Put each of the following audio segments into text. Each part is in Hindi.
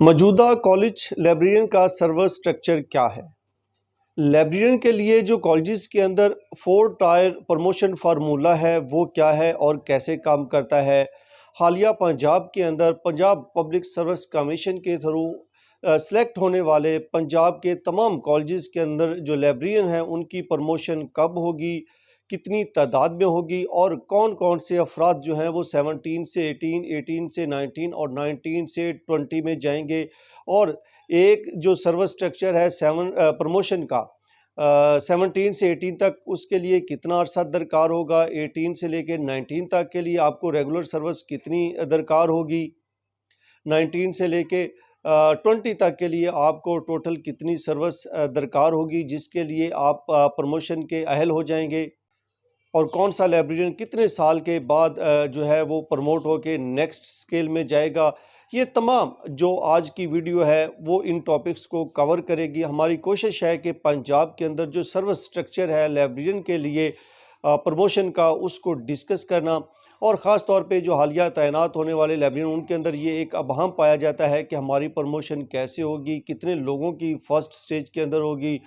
मौजूदा कॉलेज लाइब्रेरियन का सर्वर स्ट्रक्चर क्या है? लाइब्रेरियन के लिए जो कॉलेजेस के अंदर 4 टायर प्रमोशन फार्मूला है वो क्या है और कैसे काम करता है? हालिया पंजाब के अंदर पंजाब पब्लिक सर्विस कमीशन के थ्रू सेलेक्ट होने वाले पंजाब के तमाम कॉलेजेस के अंदर जो लाइब्रेरियन हैं उनकी प्रमोशन कब होगी, कितनी तादाद में होगी और कौन कौन से अफराद जो हैं वो 17 से 18, 18 से 19 और 19 से 20 में जाएंगे। और एक जो सर्वर स्ट्रक्चर है प्रमोशन का 17 से 18 तक उसके लिए कितना अरसा दरकार होगा, 18 से लेकर 19 तक के लिए आपको रेगुलर सर्विस कितनी दरकार होगी, 19 से लेके 20 तक के लिए आपको टोटल कितनी सर्विस दरकार होगी जिसके लिए आप प्रमोशन के अहल हो जाएंगे, और कौन सा लाइब्रेरियन कितने साल के बाद जो है वो प्रमोट होके नेक्स्ट स्केल में जाएगा। ये तमाम जो आज की वीडियो है वो इन टॉपिक्स को कवर करेगी। हमारी कोशिश है कि पंजाब के अंदर जो सर्विस स्ट्रक्चर है लाइब्रेरियन के लिए प्रमोशन का उसको डिस्कस करना, और ख़ास तौर पे जो हालिया तैनात होने वाले लाइब्रेरियन उनके अंदर ये एक अबहम पाया जाता है कि हमारी प्रमोशन कैसे होगी, कितने लोगों की फ़र्स्ट स्टेज के अंदर होगी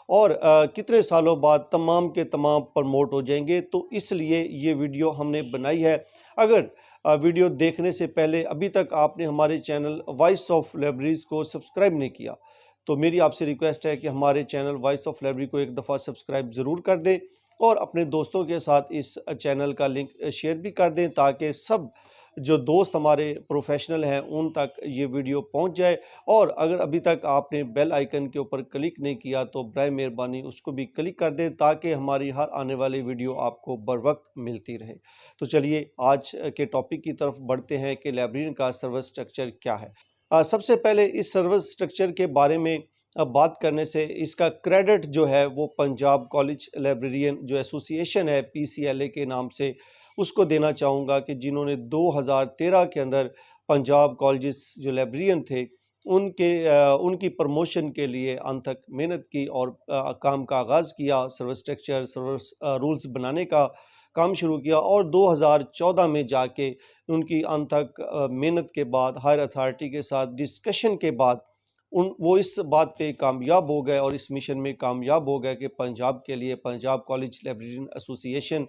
और कितने सालों बाद तमाम के तमाम प्रमोट हो जाएंगे। तो इसलिए ये वीडियो हमने बनाई है। अगर वीडियो देखने से पहले अभी तक आपने हमारे चैनल वॉइस ऑफ लाइब्रेरीज़ को सब्सक्राइब नहीं किया तो मेरी आपसे रिक्वेस्ट है कि हमारे चैनल वॉइस ऑफ लाइब्रेरी को एक दफ़ा सब्सक्राइब ज़रूर कर दें और अपने दोस्तों के साथ इस चैनल का लिंक शेयर भी कर दें ताकि सब जो दोस्त हमारे प्रोफेशनल हैं उन तक ये वीडियो पहुंच जाए। और अगर अभी तक आपने बेल आइकन के ऊपर क्लिक नहीं किया तो बराए मेहरबानी उसको भी क्लिक कर दें ताकि हमारी हर आने वाली वीडियो आपको बर वक्त मिलती रहे। तो चलिए आज के टॉपिक की तरफ बढ़ते हैं कि लाइब्रेरियन का सर्विस स्ट्रक्चर क्या है। सबसे पहले इस सर्विस स्ट्रक्चर के बारे में बात करने से इसका क्रेडिट जो है वो पंजाब कॉलेज लाइब्रेरियन जो एसोसिएशन है PCLA के नाम से उसको देना चाहूँगा कि जिन्होंने 2013 के अंदर पंजाब कॉलेजेस जो लाइब्रेरियन थे उनकी प्रमोशन के लिए अनथक मेहनत की और काम का आगाज़ किया, सर्विस स्ट्रक्चर सर्विस रूल्स बनाने का काम शुरू किया और 2014 में जाके उनकी अनथक मेहनत के बाद हायर अथॉरिटी के साथ डिस्कशन के बाद वो इस बात पे कामयाब हो गए और इस मिशन में कामयाब हो गए कि पंजाब के लिए पंजाब कॉलेज लाइब्रेरियन एसोसिएशन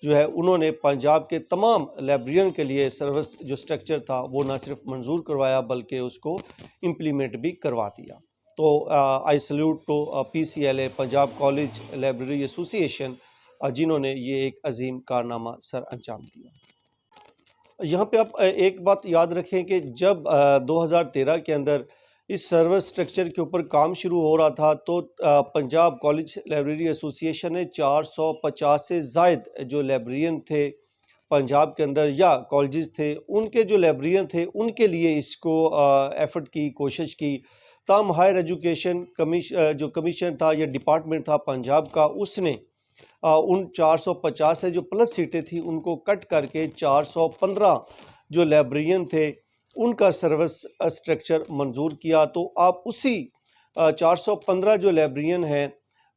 जो है उन्होंने पंजाब के तमाम लाइब्रेरियन के लिए सर्विस जो स्ट्रक्चर था वो ना सिर्फ मंजूर करवाया बल्कि उसको इम्प्लीमेंट भी करवा दिया। तो I salute to PCLA Punjab college library association जिन्होंने ये एक अजीम कारनामा सर अंजाम दिया। यहाँ पे आप एक बात याद रखें कि जब 2013 के अंदर इस सर्वर स्ट्रक्चर के ऊपर काम शुरू हो रहा था तो पंजाब कॉलेज लाइब्रेरी एसोसिएशन ने 450 से ज़ायद जो लाइब्रेरियन थे पंजाब के अंदर या कॉलेजेस थे उनके जो लाइब्रेरियन थे उनके लिए इसको एफर्ट की कोशिश की। ताम हायर एजुकेशन जो कमीशन था या डिपार्टमेंट था पंजाब का उसने उन 450 से जो प्लस सीटें थी उनको कट करके 415 जो लाइब्रेरियन थे उनका सर्विस स्ट्रक्चर मंजूर किया। तो आप उसी 415 जो लाइब्रेरियन हैं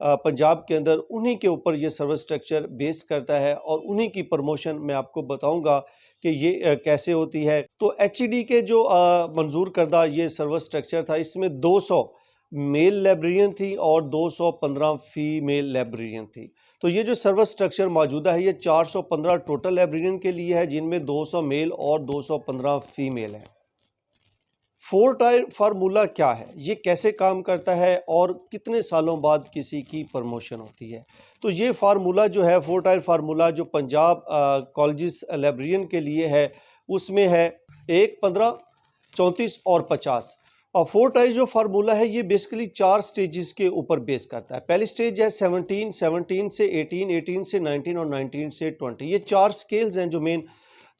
पंजाब के अंदर उन्हीं के ऊपर ये सर्विस स्ट्रक्चर बेस करता है और उन्हीं की प्रमोशन मैं आपको बताऊंगा कि ये कैसे होती है। तो HED के जो मंजूर करदा ये सर्विस स्ट्रक्चर था इसमें 200 मेल लाइब्रेरियन थी और 215 फीमेल लाइब्रेरियन थी। तो ये जो सर्विस स्ट्रक्चर मौजूदा है ये 415 टोटल लाइब्रेरियन के लिए है जिनमें 200 मेल और 215 फीमेल है। 4 टायर फार्मूला क्या है, ये कैसे काम करता है और कितने सालों बाद किसी की प्रमोशन होती है। तो ये फार्मूला जो है 4 टायर फार्मूला जो पंजाब कॉलेजेस लाइब्रेरियन के लिए है उसमें है 1, 15, 34 और 50। और 4 टायर जो फार्मूला है ये बेसिकली 4 स्टेजेस के ऊपर बेस करता है। पहली स्टेज है 17, 17 से 18, 18 से 19 और 19 से 20। ये 4 स्केल्स हैं जो मेन,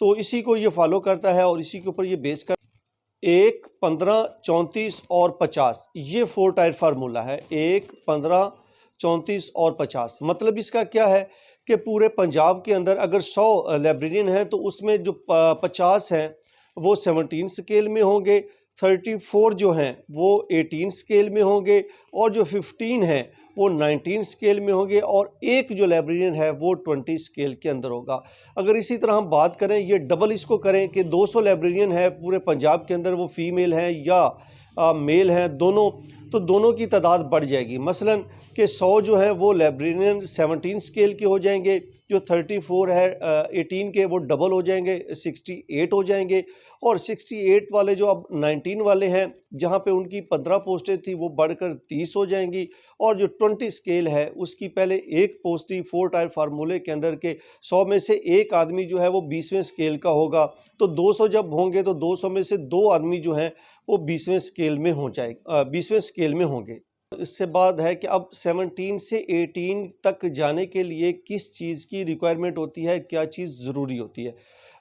तो इसी को ये फॉलो करता है और इसी के ऊपर ये बेस करता है। 1, 15, 34 और 50 ये 4 टायर फार्मूला है। 1, 15, 34 और 50 मतलब इसका क्या है कि पूरे पंजाब के अंदर अगर 100 लाइब्रेरियन हैं तो उसमें जो 50 हैं वो 17 स्केल में होंगे, 34 जो हैं वो 18 स्केल में होंगे और जो 15 हैं वो 19 स्केल में होंगे और एक जो लाइब्रेरियन है वो 20 स्केल के अंदर होगा। अगर इसी तरह हम बात करें, ये डबल इसको करें कि 200 लाइब्रेरियन है पूरे पंजाब के अंदर, वो फीमेल हैं या मेल हैं दोनों, तो दोनों की तादाद बढ़ जाएगी। मसलन कि 100 जो है वो लाइब्रेरियन 17 स्केल के हो जाएंगे, जो 34 है 18 के वो डबल हो जाएंगे, 68 हो जाएंगे, और 68 वाले जो अब 19 वाले हैं जहाँ पे उनकी 15 पोस्टें थी वो बढ़कर 30 हो जाएंगी, और जो 20 स्केल है उसकी पहले एक पोस्ट थी 4 टायर फार्मूले के अंदर के 100 में से एक आदमी जो है वो 20वें स्केल का होगा, तो 200 जब होंगे तो 200 में से 2 आदमी जो हैं वो 20वें स्केल में हो जाए 20वें स्केल में होंगे। इसके बाद है कि अब 17 से 18 तक जाने के लिए किस चीज़ की रिक्वायरमेंट होती है, क्या चीज़ ज़रूरी होती है।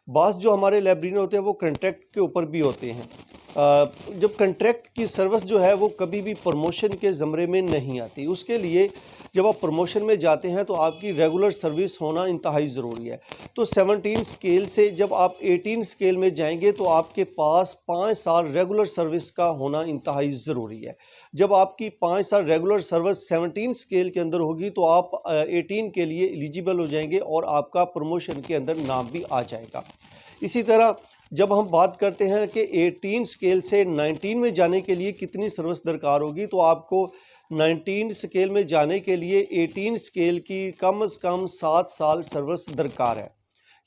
बास जो हमारे लाइब्रेरियन होते हैं वो कॉन्ट्रैक्ट के ऊपर भी होते हैं। जब कॉन्ट्रैक्ट की सर्विस जो है वो कभी भी प्रमोशन के ज़मरे में नहीं आती। उसके लिए जब आप प्रमोशन में जाते हैं तो आपकी रेगुलर सर्विस होना इंतहाई ज़रूरी है। तो 17 स्केल से जब आप 18 स्केल में जाएंगे तो आपके पास 5 साल रेगुलर सर्विस का होना इंतहाई ज़रूरी है। जब आपकी 5 साल रेगुलर सर्विस 17 स्केल के अंदर होगी तो आप 18 के लिए एलिजिबल हो जाएंगे और आपका प्रमोशन के अंदर नाम भी आ जाएगा। इसी तरह जब हम बात करते हैं कि 18 स्केल से 19 में जाने के लिए कितनी सर्विस दरकार होगी, तो आपको 19 स्केल में जाने के लिए 18 स्केल की कम से कम 7 साल सर्विस दरकार है।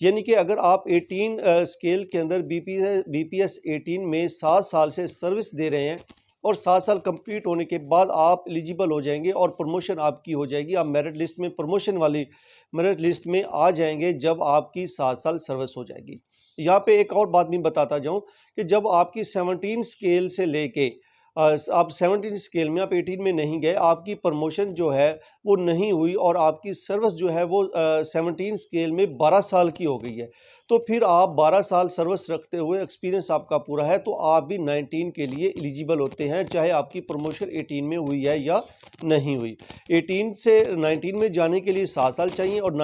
यानी कि अगर आप 18 स्केल के अंदर BPS 18 में 7 साल से सर्विस दे रहे हैं और 7 साल कंप्लीट होने के बाद आप एलिजिबल हो जाएंगे और प्रमोशन आपकी हो जाएगी। आप मेरिट लिस्ट में, प्रमोशन वाली मेरिट लिस्ट में आ जाएंगे जब आपकी 7 साल सर्विस हो जाएगी। यहाँ पे एक और बात मैं बताता जाऊँ कि जब आपकी 17 स्केल से लेके आप 17 स्केल में, आप 18 में नहीं गए, आपकी प्रमोशन जो है वो नहीं हुई और आपकी सर्विस जो है वो 17 स्केल में 12 साल की हो गई है, तो फिर आप 12 साल सर्विस रखते हुए एक्सपीरियंस आपका पूरा है तो आप भी 19 के लिए एलिजिबल होते हैं, चाहे आपकी प्रमोशन 18 में हुई है या नहीं हुई। 18 से 19 में जाने के लिए 7 साल चाहिए और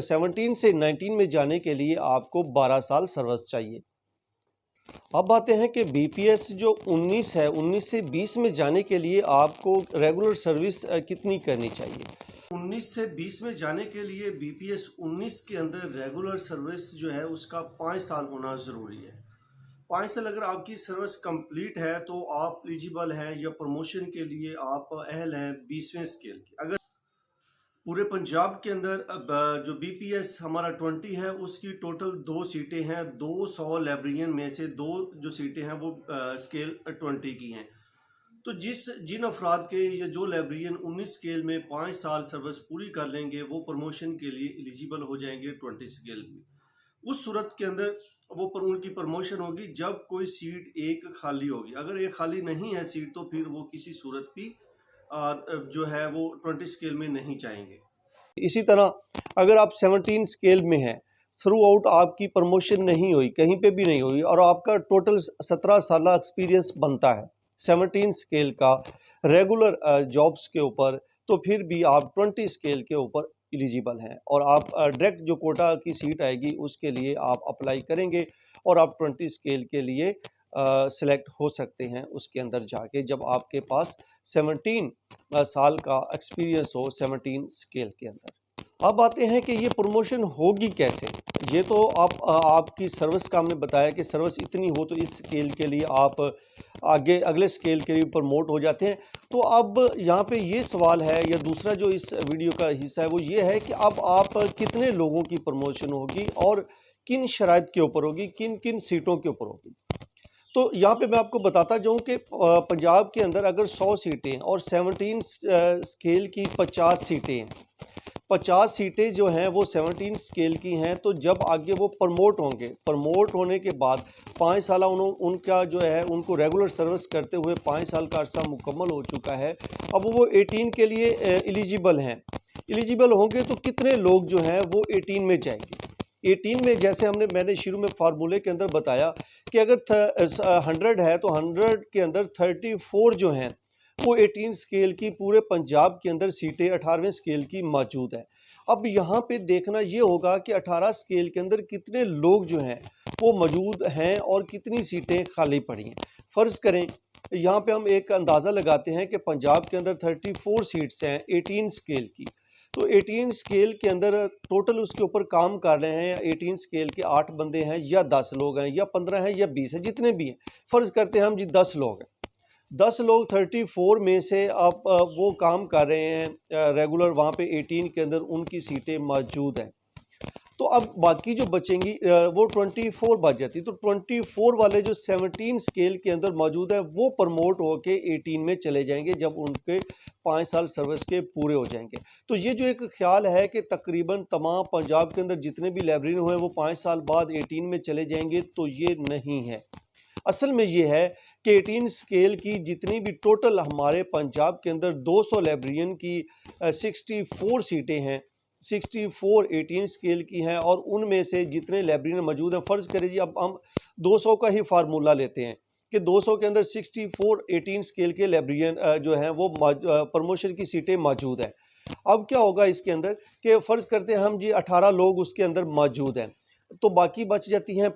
17 से 19 में जाने के लिए आपको 12 साल सर्विस चाहिए। अब आते हैं कि BPS जो 19 है, 19 से 20 में जाने के लिए आपको रेगुलर सर्विस कितनी करनी चाहिए। 19 से 20 में जाने के लिए BPS 19 के अंदर रेगुलर सर्विस जो है उसका 5 साल होना ज़रूरी है। 5 साल अगर आपकी सर्विस कंप्लीट है तो आप एलिजिबल हैं या प्रमोशन के लिए आप अहल हैं 20वें स्केल की। अगर पूरे पंजाब के अंदर जो BPS हमारा 20 है उसकी टोटल 2 सीटें हैं, 200 लाइब्रेरियन में से 2 जो सीटें हैं वो स्केल 20 की हैं। तो जिन अफराद के या जो लाइब्रेरियन 19 स्केल में 5 साल सर्विस पूरी कर लेंगे वो प्रमोशन के लिए एलिजिबल हो जाएंगे 20 स्केल में। उस सूरत के अंदर उनकी प्रमोशन होगी जब कोई सीट एक खाली होगी। अगर एक खाली नहीं है सीट तो फिर वो किसी सूरत भी जो है वो 20 स्केल में नहीं जाएंगे। इसी तरह अगर आप 17 स्केल में हैं, थ्रू आउट आपकी प्रमोशन नहीं हुई, कहीं पे भी नहीं हुई और आपका टोटल 17 साल एक्सपीरियंस बनता है 17 स्केल का रेगुलर जॉब्स के ऊपर, तो फिर भी आप 20 स्केल के ऊपर एलिजिबल हैं और आप डायरेक्ट जो कोटा की सीट आएगी उसके लिए आप अप्लाई करेंगे और आप 20 स्केल के लिए सिलेक्ट हो सकते हैं उसके अंदर जाके, जब आपके पास 17 साल का एक्सपीरियंस हो 17 स्केल के अंदर। अब आते हैं कि ये प्रमोशन होगी कैसे। ये तो आपकी सर्विस का हमने बताया कि सर्विस इतनी हो तो इस स्केल के लिए आप आगे अगले स्केल के लिए प्रमोट हो जाते हैं। तो अब यहाँ पे ये सवाल है या दूसरा जो इस वीडियो का हिस्सा है वो ये है कि अब आप कितने लोगों की प्रमोशन होगी और किन शराइत के ऊपर होगी, किन किन सीटों के ऊपर होगी। तो यहाँ पे मैं आपको बताता जाऊँ कि पंजाब के अंदर अगर 100 सीटें और 17 स्केल की 50 सीटें हैं, 50 सीटें जो हैं वो 17 स्केल की हैं, तो जब आगे वो प्रमोट होंगे, प्रमोट होने के बाद 5 साल उनका जो है उनको रेगुलर सर्विस करते हुए 5 साल का अर्सा मुकम्मल हो चुका है। अब वो 18 के लिए एलिजिबल हैं। एलिजिबल होंगे तो कितने लोग जो हैं वो 18 में जाएंगे। 18 में जैसे मैंने शुरू में फार्मूले के अंदर बताया कि अगर 100 है तो 100 के अंदर 34 जो हैं वो 18 स्केल की पूरे पंजाब के अंदर सीटें 18वें स्केल की मौजूद हैं। अब यहाँ पे देखना ये होगा कि 18 स्केल के अंदर कितने लोग जो हैं वो मौजूद हैं और कितनी सीटें खाली पड़ी हैं। फ़र्ज़ करें यहाँ पे हम एक अंदाज़ा लगाते हैं कि पंजाब के अंदर 34 सीट्स हैं 18 स्केल की। तो 18 स्केल के अंदर टोटल उसके ऊपर काम कर रहे हैं, या 18 स्केल के 8 बंदे हैं, या 10 लोग हैं, या 15 हैं, या 20 हैं, जितने भी हैं। फ़र्ज़ करते हैं हम जी 10 लोग हैं। 10 लोग 34 में से आप वो काम कर रहे हैं रेगुलर, वहाँ पे 18 के अंदर उनकी सीटें मौजूद हैं। तो अब बाकी जो बचेंगी वो 24 बच जाती। तो 24 वाले जो 17 स्केल के अंदर मौजूद है वो प्रमोट होके 18 में चले जाएंगे जब उनके 5 साल सर्विस के पूरे हो जाएंगे। तो ये जो एक ख्याल है कि तकरीबन तमाम पंजाब के अंदर जितने भी लाइब्रेरियन हुए वो 5 साल बाद 18 में चले जाएंगे, तो ये नहीं है। असल में ये है कि 18 स्केल की जितनी भी टोटल हमारे पंजाब के अंदर 200 लाइब्रेरियन की 64 सीटें हैं, 64 18 स्केल की हैं, और उनमें से जितने लाइब्रेरियन मौजूद हैं, फ़र्ज़ करिए अब हम 200 का ही फार्मूला लेते हैं कि 200 के अंदर 64 18 स्केल के लाइब्रेरियन जो हैं वो प्रमोशन की सीटें मौजूद हैं। अब क्या होगा इसके अंदर कि फ़र्ज़ करते हैं हम जी 18 लोग उसके अंदर मौजूद हैं, तो बाकी बच जाती हैं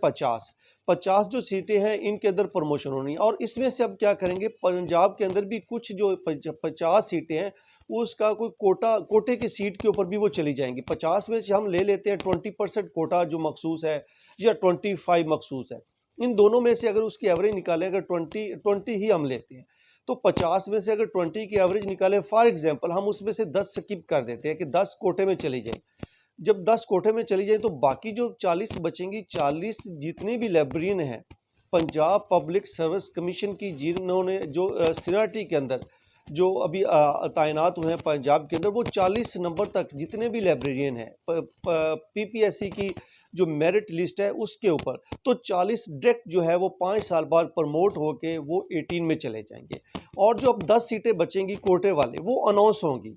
50 जो सीटें हैं इनके अंदर प्रमोशन होनी है। और इसमें से अब क्या करेंगे, पंजाब के अंदर भी कुछ जो 50 सीटें हैं उसका कोई कोटे की सीट के ऊपर भी वो चली जाएंगी। 50 में से हम ले लेते हैं 20% कोटा जो मखसूस है, या 25 मखसूस है। इन दोनों में से अगर उसकी एवरेज निकालें, अगर 20 ही हम लेते हैं, तो 50 में से अगर 20 की एवरेज निकालें, फॉर एग्जांपल हम उसमें से 10 स्किप कर देते हैं कि 10 कोटे में चली जाए। जब 10 कोटे में चली जाए तो बाकी जो 40 बचेंगी, 40 जितने भी लाइब्रेरियन हैं पंजाब पब्लिक सर्विस कमीशन की, जिन्होंने जो सीआरटी के अंदर जो अभी तैनात हुए हैं पंजाब के अंदर, वो 40 नंबर तक जितने भी लाइब्रेरियन हैं पीपीएससी की जो मेरिट लिस्ट है उसके ऊपर, तो 40 डायरेक्ट जो है वो 5 साल बाद प्रमोट होके वो 18 में चले जाएंगे। और जो अब 10 सीटें बचेंगी कोटे वाले, वो अनाउंस होंगी।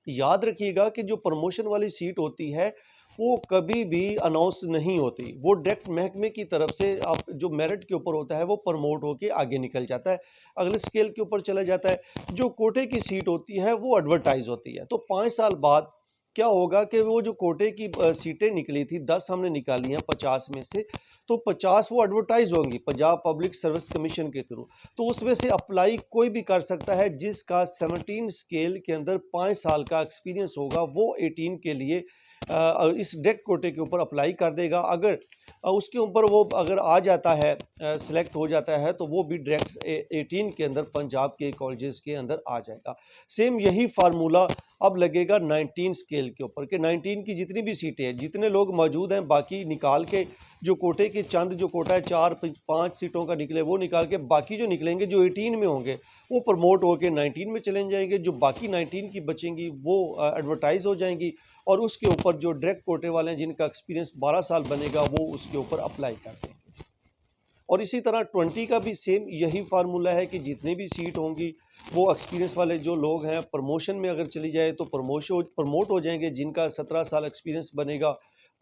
याद रखिएगा कि जो प्रमोशन वाली सीट होती है वो कभी भी अनाउंस नहीं होती, वो डायरेक्ट महकमे की तरफ से आप जो मेरिट के ऊपर होता है वो प्रमोट होके आगे निकल जाता है, अगले स्केल के ऊपर चला जाता है। जो कोटे की सीट होती है वो एडवर्टाइज होती है। तो 5 साल बाद क्या होगा कि वो जो कोटे की सीटें निकली थी, 10 हमने निकाली हैं 50 में से, तो 50 वो एडवर्टाइज होंगी पंजाब पब्लिक सर्विस कमीशन के थ्रू। तो उसमें से अप्लाई कोई भी कर सकता है जिसका 17 स्केल के अंदर 5 साल का एक्सपीरियंस होगा, वो 18 के लिए इस डायरेक्ट कोटे के ऊपर अप्लाई कर देगा। अगर उसके ऊपर वो अगर आ जाता है, सिलेक्ट हो जाता है, तो वो भी डायरेक्ट 18 के अंदर पंजाब के कॉलेजेस के अंदर आ जाएगा। सेम यही फार्मूला अब लगेगा 19 स्केल के ऊपर कि 19 की जितनी भी सीटें हैं, जितने लोग मौजूद हैं, बाकी निकाल के जो कोटे के चंद जो कोटा है 4-5 सीटों का निकले, वो निकाल के बाकी जो निकलेंगे जो 18 में होंगे वो प्रमोट होकर 19 में चले जाएंगे। जो बाकी 19 की बचेंगी वो एडवर्टाइज हो जाएंगी, और उसके ऊपर जो डायरेक्ट कोटे वाले हैं जिनका एक्सपीरियंस 12 साल बनेगा वो उसके ऊपर अप्लाई कर देंगे। और इसी तरह 20 का भी सेम यही फार्मूला है कि जितनी भी सीट होंगी वो एक्सपीरियंस वाले जो लोग हैं, प्रमोशन में अगर चली जाए तो प्रमोट हो जाएंगे। जिनका 17 साल एक्सपीरियंस बनेगा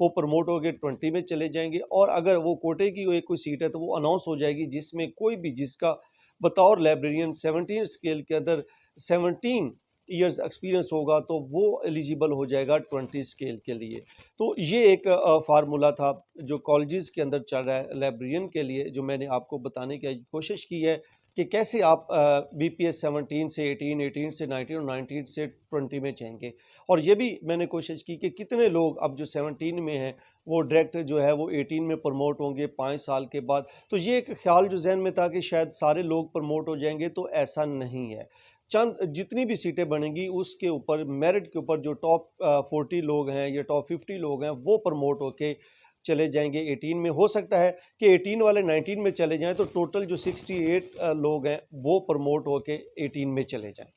वो प्रमोट होकर 20 में चले जाएंगे। और अगर वो कोटे की कोई सीट है तो वो अनाउंस हो जाएगी, जिसमें कोई भी जिसका बतौर लाइब्रेरियन 17 स्केल के अंदर 17 ईयर्स एक्सपीरियंस होगा तो वो एलिजिबल हो जाएगा 20 स्केल के लिए। तो ये एक फार्मूला था जो कॉलेजेस के अंदर चल रहा है लाइब्रेरियन के लिए, जो मैंने आपको बताने की कोशिश की है कि कैसे आप बीपीएस 17 से 18, 18 से 19 और 19 से 20 में जाएंगे। और ये भी मैंने कोशिश की कि कितने लोग अब जो 17 में हैं वो डायरेक्ट जो है वो 18 में प्रमोट होंगे 5 साल के बाद। तो ये एक ख्याल जो जहन में था कि शायद सारे लोग प्रमोट हो जाएंगे, तो ऐसा नहीं है। चंद जितनी भी सीटें बनेंगी उसके ऊपर मेरिट के ऊपर जो टॉप 40 लोग हैं या टॉप 50 लोग हैं वो प्रमोट होके चले जाएंगे 18 में। हो सकता है कि 18 वाले 19 में चले जाएं, तो टोटल जो 68 लोग हैं वो प्रमोट होके 18 में चले जाएं।